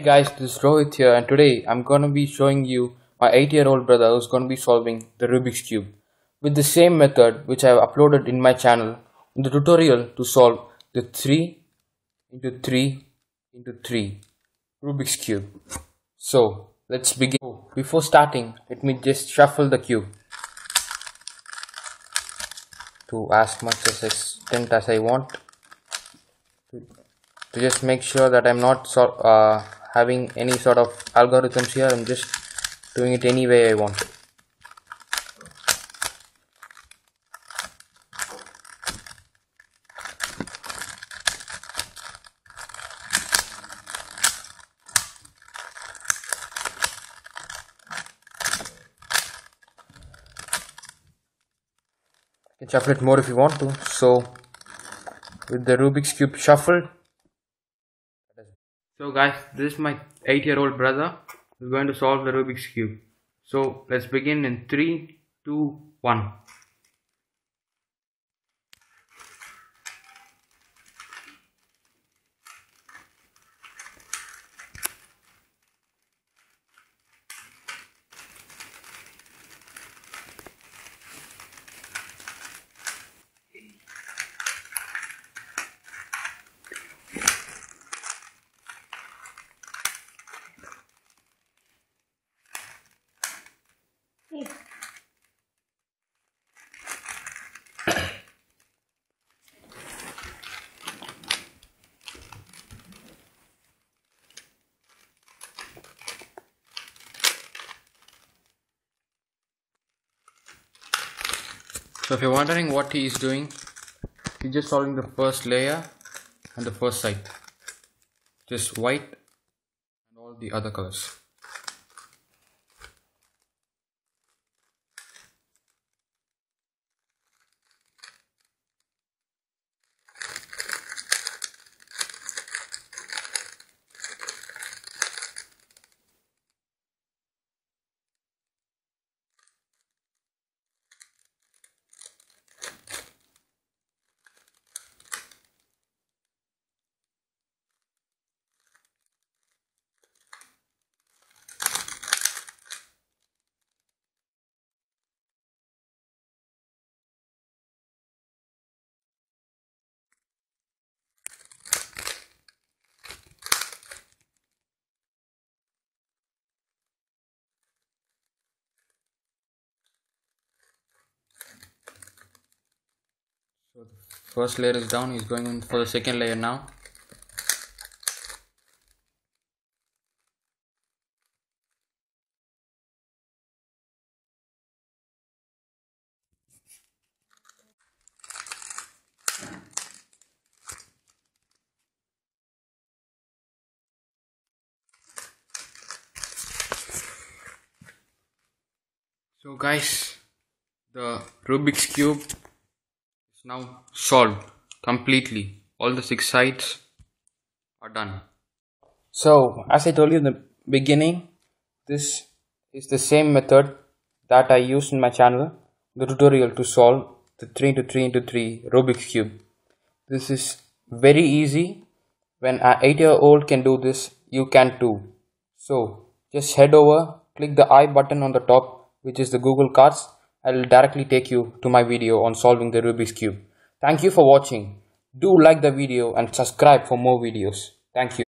Hey guys, this is Rohit here, and today I'm gonna be showing you my 8-year-old brother who's gonna be solving the Rubik's Cube with the same method which I have uploaded in my channel in the tutorial to solve the 3 into 3 into 3 Rubik's Cube. So let's begin. Before starting, let me just shuffle the cube to as much as extent as I want to just make sure that I'm not having any sort of algorithms here. I'm just doing it any way I want. You can shuffle it more if you want to. So with the Rubik's Cube shuffled. So guys, this is my 8-year-old brother who's going to solve the Rubik's Cube. So let's begin in 3, 2, 1. So if you're wondering what he is doing, he's just solving the first layer and the first side, just white and all the other colors. So the first layer is down, he's going in for the second layer now. So guys, the Rubik's Cube is now solved completely. All the 6 sides are done. So as I told you in the beginning, this is the same method that I used in my channel, the tutorial to solve the 3 into 3 into 3 Rubik's Cube. This is very easy. When an 8-year-old can do this, you can too. So just head over, click the I button on the top, which is the Google Cards. I will directly take you to my video on solving the Rubik's Cube. Thank you for watching. Do like the video and subscribe for more videos. Thank you.